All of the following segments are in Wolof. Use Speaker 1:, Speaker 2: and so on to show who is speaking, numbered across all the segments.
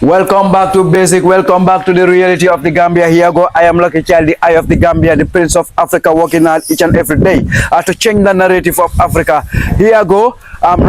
Speaker 1: Welcome back to Basic. Welcome back to the reality of the Gambia. Here go. I am Lucky Child, the eye of the Gambia, the Prince of Africa, working hard each and every day to change the narrative of Africa. Here go. I'm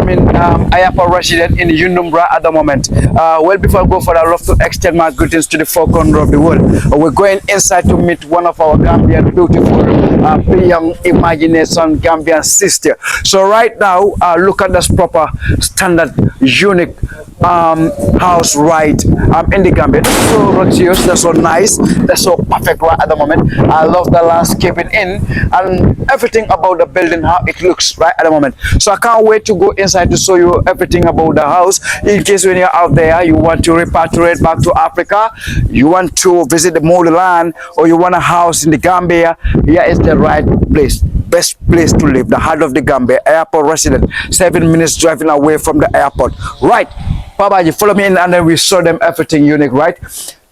Speaker 1: in Ayapa resident in Yunumbra at the moment. Well, before I go further, I love to extend my greetings to the four corners of the world. We're going inside to meet one of our Gambian beautiful, young imagination Gambian sister. So right now, look at this proper, standard, unique house right in the Gambia. That's so luxurious, that's so nice, that's so perfect right at the moment. I love the landscaping in and everything about the building, how it looks right at the moment. So I can't wait to go inside to show you everything about the house. In case when you're out there, you want to repatriate back to Africa, you want to visit the Motherland, or you want a house in the Gambia, here is the right place. Best place to live, the heart of the Gambia, airport resident, 7 minutes driving away from the airport. Right, Papa, you follow me in and then we show them everything unique, right?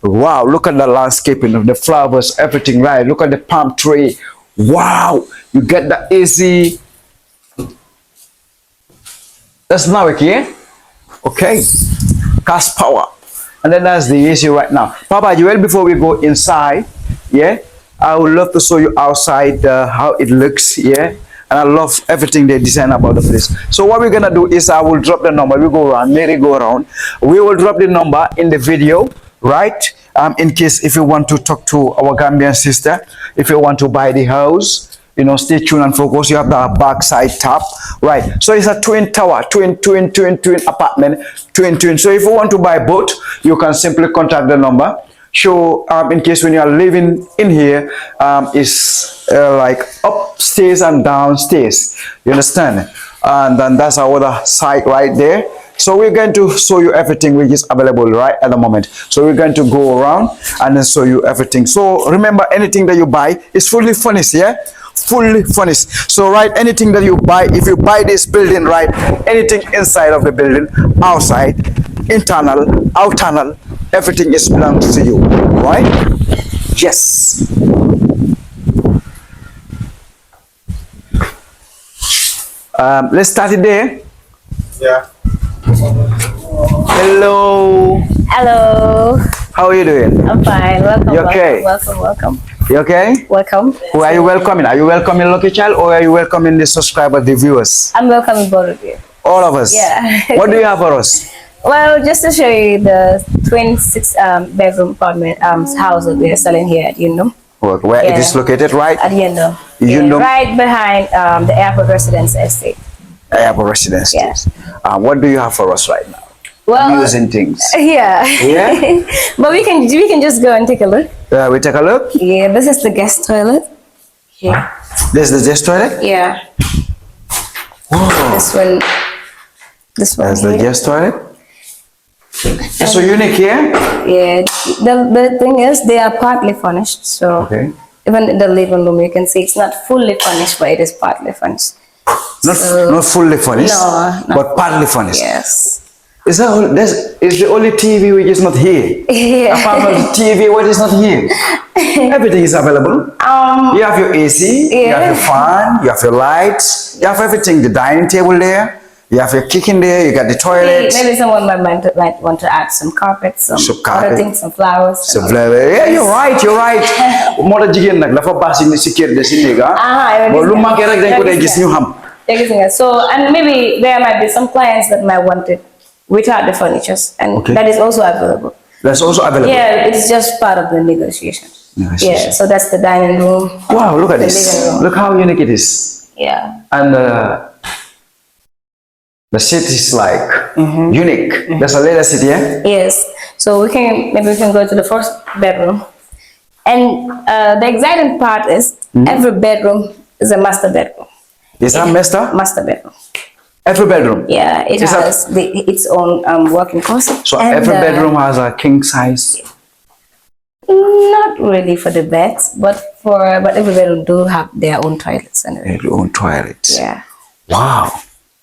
Speaker 1: Wow, look at the landscaping of the flowers, everything, right? Look at the palm tree. Wow, you get the AC. That's now okay? Okay, cast power. And then that's the AC right now. Papa, you well, before we go inside, yeah? I would love to show you outside how it looks, yeah, and I love everything they design about the place. So what we're gonna do is I will drop the number. We go around, merry go around. We will drop the number in the video, right? In case if you want to talk to our Gambian sister, if you want to buy the house, you know, stay tuned and focus. You have the backside tab, right? So it's a twin tower, twin apartment, twin. So if you want to buy both, you can simply contact the number. So in case when you are living in here, is like upstairs and downstairs, you understand? And then that's our other side right there. So we're going to show you everything which is available right at the moment. So we're going to go around and then show you everything. So remember, anything that you buy is fully furnished, yeah? Fully furnished. So right, anything that you buy, if you buy this building, right, anything inside of the building, outside, internal, outternal, everything is belongs to you, right? Yes. Let's start it there.
Speaker 2: Yeah.
Speaker 1: Hello.
Speaker 3: Hello.
Speaker 1: How are you doing?
Speaker 3: I'm fine. Welcome.
Speaker 1: You okay?
Speaker 3: Welcome.
Speaker 1: You okay?
Speaker 3: Welcome.
Speaker 1: Who are you welcoming? Are you welcoming Lucky Child or are you welcoming the subscribers, the viewers?
Speaker 3: I'm welcoming both of you.
Speaker 1: All of us?
Speaker 3: Yeah.
Speaker 1: What do you have for us?
Speaker 3: Well, just to show you the twin bedroom apartment house that we are selling here at Yundum.
Speaker 1: Where it is located, right?
Speaker 3: At Yundum.
Speaker 1: Yundum.
Speaker 3: Right behind the airport residence estate.
Speaker 1: Airport residence.
Speaker 3: Yeah.
Speaker 1: What do you have for us right now?
Speaker 3: Well,
Speaker 1: Using things.
Speaker 3: Yeah.
Speaker 1: Yeah.
Speaker 3: But we can just go and take a look.
Speaker 1: We take a look.
Speaker 3: Yeah, this is the guest toilet. Yeah.
Speaker 1: This is the guest toilet?
Speaker 3: Yeah.
Speaker 1: Whoa.
Speaker 3: This one.
Speaker 1: That's the
Speaker 3: here.
Speaker 1: guest toilet? It's so unique here?
Speaker 3: Yeah, the thing is they are partly furnished, so
Speaker 1: okay.
Speaker 3: Even in the living room you can see it's not fully furnished, but it is partly furnished.
Speaker 1: Not fully furnished,
Speaker 3: no,
Speaker 1: but partly furnished.
Speaker 3: Yes.
Speaker 1: Is the only TV which is not here?
Speaker 3: Yeah.
Speaker 1: Apart from the TV, what is not here? Everything is available. You have your AC,
Speaker 3: yeah.
Speaker 1: you have your fan, you have your lights, you have everything. The dining table there. You have your kitchen there, you got the toilet.
Speaker 3: Maybe someone might want to add some carpet, some other things, some flowers.
Speaker 1: Some flowers. Yeah, you're right. Mother jigen nak dafa baax ni ci kër de ci néga. Bo lu manké rek dañ ko day gis ñu xam.
Speaker 3: So, and maybe there might be some clients that might want it without the furnitures, and
Speaker 1: okay.
Speaker 3: That is also available.
Speaker 1: That's also available.
Speaker 3: Yeah, it's just part of the negotiation. Yeah, so that's the dining room.
Speaker 1: Wow, look at this. Look how unique it is.
Speaker 3: Yeah.
Speaker 1: And the seat is like unique. That's a leather seat, yeah?
Speaker 3: Yes. So maybe we can go to the first bedroom. And the exciting part is every bedroom is a master bedroom.
Speaker 1: Is that master?
Speaker 3: Master bedroom.
Speaker 1: Every bedroom?
Speaker 3: Yeah, it has its own working closet.
Speaker 1: So every bedroom has a king size?
Speaker 3: Not really for the beds, but every bedroom do have their own toilets. Anyway.
Speaker 1: Their own toilets?
Speaker 3: Yeah.
Speaker 1: Wow.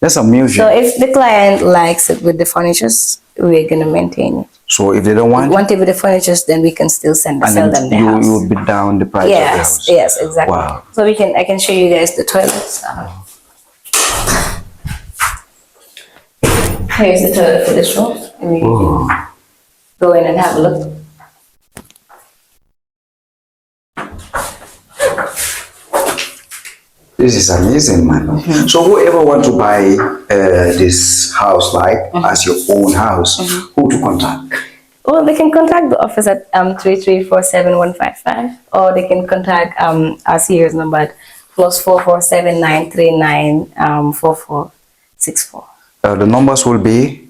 Speaker 1: That's amusing.
Speaker 3: So if the client likes it with the furnitures, we're gonna maintain it.
Speaker 1: So if they don't want
Speaker 3: it with the furnitures, then we can still sell them the house.
Speaker 1: You will bid down the price of the house.
Speaker 3: Yes, exactly.
Speaker 1: Wow.
Speaker 3: So I can show you guys the toilets. Here's the toilet for this room. go in and have a look.
Speaker 1: This is amazing, man. So whoever want to buy this house, like as your own house, who to contact?
Speaker 3: Well, they can contact the office at 3347155, or they can contact our serious number at +44793394464.
Speaker 1: The numbers will be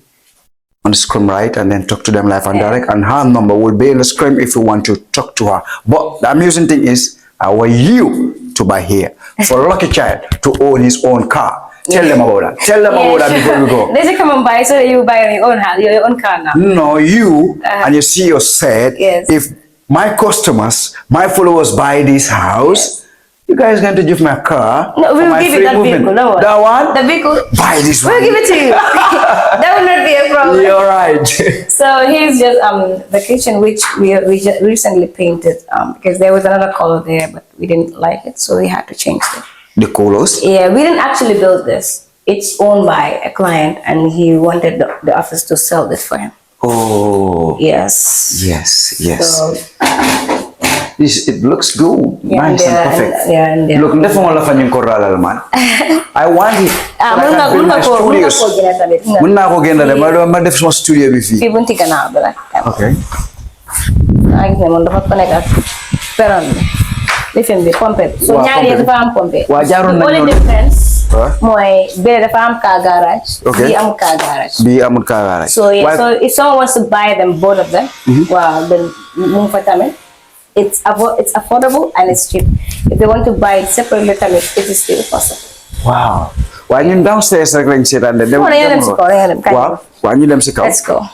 Speaker 1: on the screen, right? And then talk to them live and direct. And her number will be in the screen if you want to talk to her. But the amusing thing is, I want you to buy here for a lucky child to own his own car. Tell them about that. Tell them about that before we go.
Speaker 3: They should come and buy so that you buy on your own house, your own car now.
Speaker 1: No, you and your CEO said, if my customers, my followers buy this house, you guys going to give me a car.
Speaker 3: No, we will give you that vehicle. No one.
Speaker 1: That one?
Speaker 3: The vehicle.
Speaker 1: Buy this one.
Speaker 3: We'll give it to you. That will not be a problem.
Speaker 1: You're right.
Speaker 3: So here's just the kitchen, which we recently painted because there was another color there, but we didn't like it, so we had to change it.
Speaker 1: The colors?
Speaker 3: Yeah, we didn't actually build this. It's owned by a client, and he wanted the office to sell this for him.
Speaker 1: Oh.
Speaker 3: Yes.
Speaker 1: Yes, yes.
Speaker 3: So,
Speaker 1: it looks good.
Speaker 3: yeah,
Speaker 1: Nice and perfect.
Speaker 3: and
Speaker 1: Look, defo mo la fa ñu ko ralal man. I want it.
Speaker 3: Mun nga ko gëna tamit.
Speaker 1: Mun naa ko gëna ma def sama studio bi fii.
Speaker 3: Fii bunti gannaaw bi la.
Speaker 1: Okay.
Speaker 3: Maa gis ne moom dafa connect ak peron bi. Lifin bi pompe bi. So ñaari yëpp dafa am pompe.
Speaker 1: Waa jaaroon nañu
Speaker 3: only difference mooy bële dafa am car garage.
Speaker 1: Okay.
Speaker 3: Bii amul car garage.
Speaker 1: Bii amul car garage.
Speaker 3: So if someone wants to buy them, both of them, well, then mu fa tamit. It's affordable and it's cheap. If they want to buy it separately, it is still possible.
Speaker 1: Wow. Waa ñun downstairs rek lañ seetaan de.
Speaker 3: Waaw
Speaker 1: ñu dem si kaw.
Speaker 3: Let's go.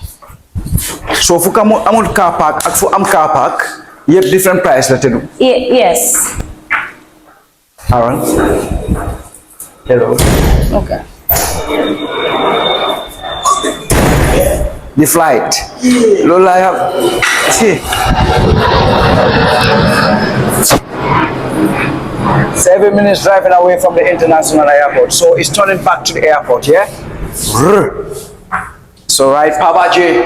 Speaker 1: So fu amul car park ak fu am car park yëpp different price la tëdu.
Speaker 3: Yes.
Speaker 1: Aaron. Hello.
Speaker 3: Okay.
Speaker 1: The flight. Lola, I have. See. 7 minutes driving away from the international airport. So it's turning back to the airport, yeah? So right, Papa J.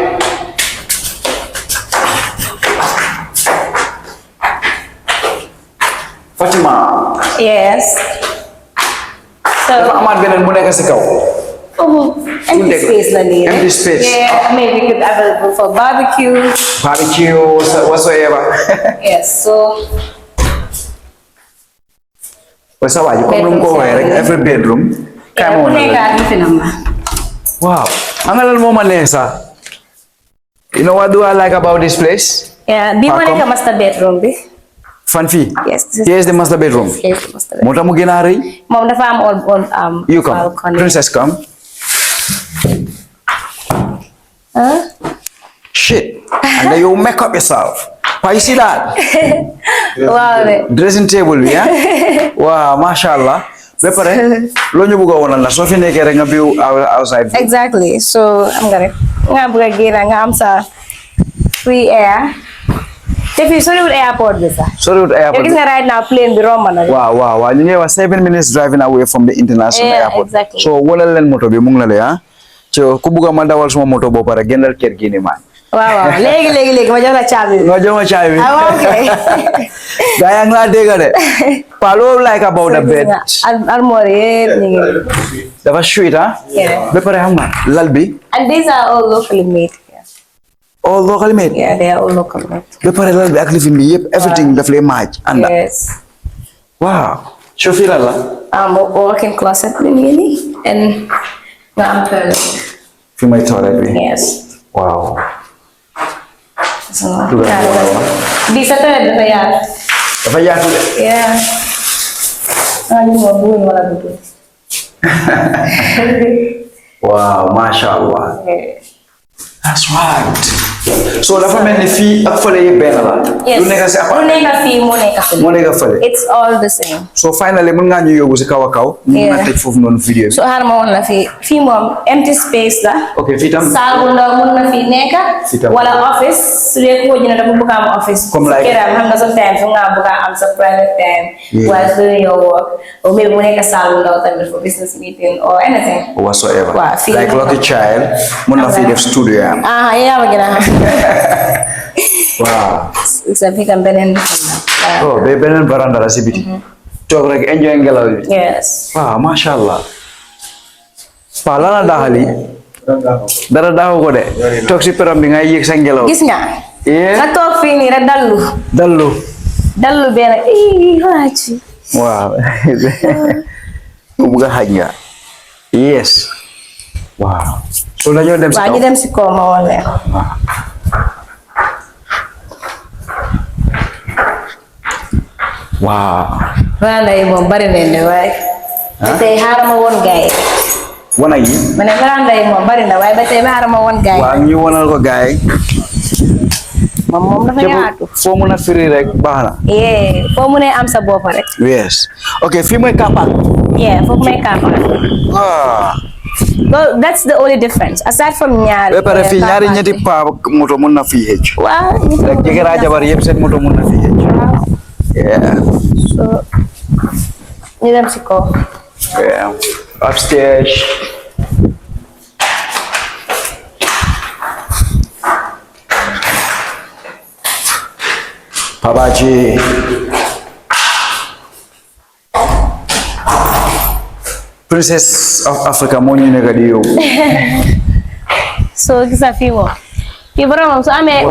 Speaker 1: Fatima.
Speaker 3: Yes. So.
Speaker 1: Ahmad benen mu nekk si kaw.
Speaker 3: Empty space la nii.
Speaker 1: Empty space.
Speaker 3: Yeah, maybe it could be available for barbecue.
Speaker 1: Barbecue, whatsoever.
Speaker 3: Yes, so.
Speaker 1: What's up? You come room like every bedroom. Come on. Wow. Angalan mo manesa. You know what do I like about this place?
Speaker 3: Yeah, di mo like a master bedroom bi.
Speaker 1: Fanfi.
Speaker 3: Yes.
Speaker 1: Here's the master bedroom.
Speaker 3: Here's the master bedroom.
Speaker 1: Mota mo ginari?
Speaker 3: Mom, dafa am on
Speaker 1: you come.
Speaker 3: balcony.
Speaker 1: Princess come.
Speaker 3: Huh?
Speaker 1: Shit. And then you make up yourself. Why you see that?
Speaker 3: Wow.
Speaker 1: Dressing table, yeah? Wow, mashallah. Prepare. Lo ñu bëgg wonal la so fi nekké rek nga view outside.
Speaker 3: Exactly. So I'm gonna bëgg gëna nga am sa free air. If you sorry with airport visa.
Speaker 1: Sorry with airport.
Speaker 3: You're right now plane bi romb na.
Speaker 1: Wow. You know 7 minutes driving away from the international airport.
Speaker 3: Exactly.
Speaker 1: So wolal len moto bi mu ngi la lay so ku bëgg ma dawal suma moto bo pare gënal kër gi ni man.
Speaker 3: Wow. Léegi ma jox la caabi.
Speaker 1: Nga jox ma caabi.
Speaker 3: Okay.
Speaker 1: Gaya nga dégg de. Pa lo like about the bed.
Speaker 3: Armoire yëpp ñu ngi.
Speaker 1: Dafa sweet
Speaker 3: Yeah.
Speaker 1: Ba pare xam nga lal bi.
Speaker 3: And these are all locally made.
Speaker 1: All locally made?
Speaker 3: Yeah, they are all locally made.
Speaker 1: Ba pare lal bi ak lifin bi yëpp everything daf lay match anda.
Speaker 3: Yes.
Speaker 1: Wow. So fi la.
Speaker 3: Walk-in closet bi nii nii and nga am toilet.
Speaker 1: Fi may toilet bi.
Speaker 3: Yes.
Speaker 1: Wow.
Speaker 3: So, di sa toilet dafa yaatu.
Speaker 1: Dafa yaatu de.
Speaker 3: Yeah. Ñu mo buñ wala du.
Speaker 1: Wow, mashallah. That's right. So dafa mel ni fii ak fële yëpp benn la.
Speaker 3: Yes.
Speaker 1: Lu nekk si
Speaker 3: Lu nekk fii moo nekk fële.
Speaker 1: moo nekk fële.
Speaker 3: It's all the same.
Speaker 1: So finally mën ngaa ñu yóbbu si kaw a kaw. Ñu mën a tëj foofu noonu vidéo bi.
Speaker 3: So xaaral ma wax la fii moom empty space la.
Speaker 1: Ok fii tam.
Speaker 3: Saal bu ndaw mën na fi nekk.
Speaker 1: Fii tam.
Speaker 3: Wala office su dee koo jënd dafa bëgg a am office.
Speaker 1: Comme like.
Speaker 3: Këram xam nga sometimes nga bëgg a am sa private time. While doing your work. Or maybe mu nekk saal bu ndaw tamit for business meeting or anything.
Speaker 1: Whatsoever.
Speaker 3: Waaw fii
Speaker 1: like lucky child mën na fi def studio am.
Speaker 3: Ah, yeah, we're gonna have.
Speaker 1: Wow.
Speaker 3: It's a big and benen.
Speaker 1: Oh, benen baranda la si biti. Toog rek enjoy ngelaw bi.
Speaker 3: Yes.
Speaker 1: Wow, mashallah. Waaw lana daxali dara daxu ko de toog si peram bi ngay yéeg sa ngelaw.
Speaker 3: Gis nga. Nga toog fii nii rek dallu benn wàcc.
Speaker 1: Waaw. Ku bugg a xaj nga. Yes. Wow. So dañoo dem si kaw.
Speaker 3: Waaw ñu dem si kaw ma woon leen.
Speaker 1: Wow.
Speaker 3: Veranda yi moom bari nañ de waaye. Tey xaaral ma woon gaay yi.
Speaker 1: Wana yi.
Speaker 3: Ma ne veranda yi moom bari na waaye ba tey xaaral ma woon gaay yi.
Speaker 1: Waaw ñu wonal ko gaay.
Speaker 3: Moom dafa yaatu.
Speaker 1: Foo mun a firi rek baax na.
Speaker 3: Foo mun a am sa bopp rek.
Speaker 1: Yes. Okay, fii mooy car park.
Speaker 3: Foofu mooy car park. Well, that's the only difference. Aside from ñaari.
Speaker 1: Ba pare fii ñaari ñetti pa moto mun na fii xëcc.
Speaker 3: Waaw.
Speaker 1: Rek jëkkër ak jabar yëpp seen moto mun na fii xëcc. Yeah.
Speaker 3: So, ñu dem si kaw.
Speaker 1: Yeah. Upstairs. Pabaji. Princess of Africa moo ñu nekk di yow.
Speaker 3: So, gis nga fii moom. Fii borom su amee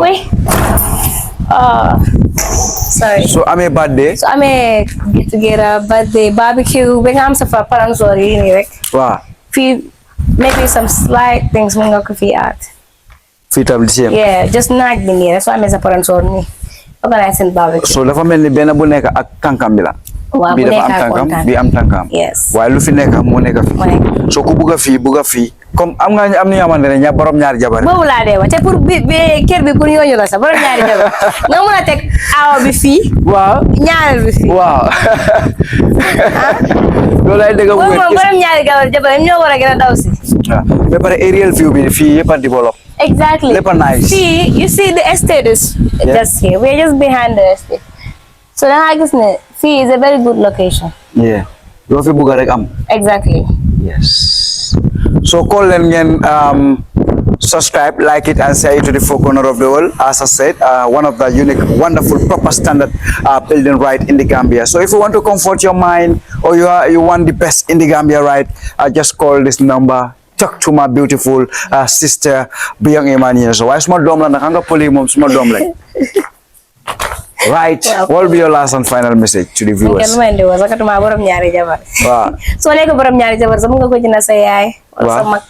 Speaker 3: sorry.
Speaker 1: So amee birthday.
Speaker 3: So amee get together, birthday, barbecue, ba nga am sa fa paransor yi nii rek.
Speaker 1: Waaw.
Speaker 3: Fii maybe some slight things mun nga ko fii add.
Speaker 1: Fii tam di same.
Speaker 3: Yeah, just naaj bi nii rek so amee sa paransor nii. Organize seen barbecue.
Speaker 1: So dafa mel ni benn bu nekk ak kankam bi la.
Speaker 3: Waaw bu
Speaker 1: Bii dafa
Speaker 3: nekk
Speaker 1: am
Speaker 3: ak
Speaker 1: tànkam
Speaker 3: kontaan.
Speaker 1: bii am tànkam.
Speaker 3: Yes.
Speaker 1: Waaye lu fi nekk moo nekk fi.
Speaker 3: Moo nekk.
Speaker 1: So ku bugg a fii comme am na ñoo xamante ne borom ñaari jabar.
Speaker 3: Boobu laa dee wax te pour kër bi pour ñooñu la sax borom ñaari jabar nga mun a teg awa bi fii.
Speaker 1: Waaw.
Speaker 3: ñaareel bi fii.
Speaker 1: Waaw. Loolu lay dëgg bu wér.
Speaker 3: Boobu moom borom ñaari jabar yi ñoo war a gën a daw si.
Speaker 1: Waaw ba pare aerial view bi fii yëpp a develop.
Speaker 3: Exactly.
Speaker 1: Lépp a nice.
Speaker 3: See, you see the estate is just here. We're just behind the estate. So then I guess fee is a very good location.
Speaker 1: Yeah. Loo fi bugg rek am.
Speaker 3: Exactly.
Speaker 1: Yes. So call them again, subscribe, like it, and share it to the four corners of the world. As I said, one of the unique, wonderful, proper standard building right in the Gambia. So if you want to comfort your mind or you want the best in the Gambia, right, just call this number. Talk to my beautiful sister, Biyang Emmanuel. So why small dom la nakanga puli mom small dom like. Right. What will be your last and final message to the viewers?
Speaker 3: Kan main dewa sakat ma borom ñaari jabar.
Speaker 1: Wow.
Speaker 3: So leko borom ñaari jabar sama nga ko jina sa yaay. Wala sama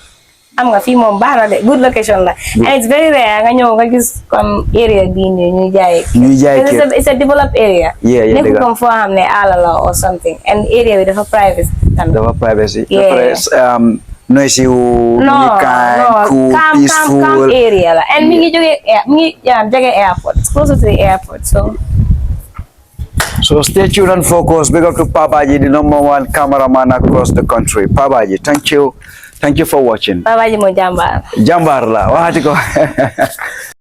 Speaker 3: am nga fi mom baax na de good location la. And it's very rare nga ñëw nga gis comme area bi ñuy jaay. It's a developed area.
Speaker 1: Yeah, yeah.
Speaker 3: Nekku comme foo xam ne àll la or something. And area bi dafa privacy.
Speaker 1: Dafa privacy.
Speaker 3: Yeah.
Speaker 1: Noisy, cool, peaceful.
Speaker 3: Calm area la. And mi ngi jóge airport. It's closer to the airport, so.
Speaker 1: So stay tuned and focus. Big up to Pabaji, the #1 cameraman across the country. Pabaji, thank you. Thank you for watching.
Speaker 3: Pabaji mo jambar.
Speaker 1: Jambar la. Wahati ko.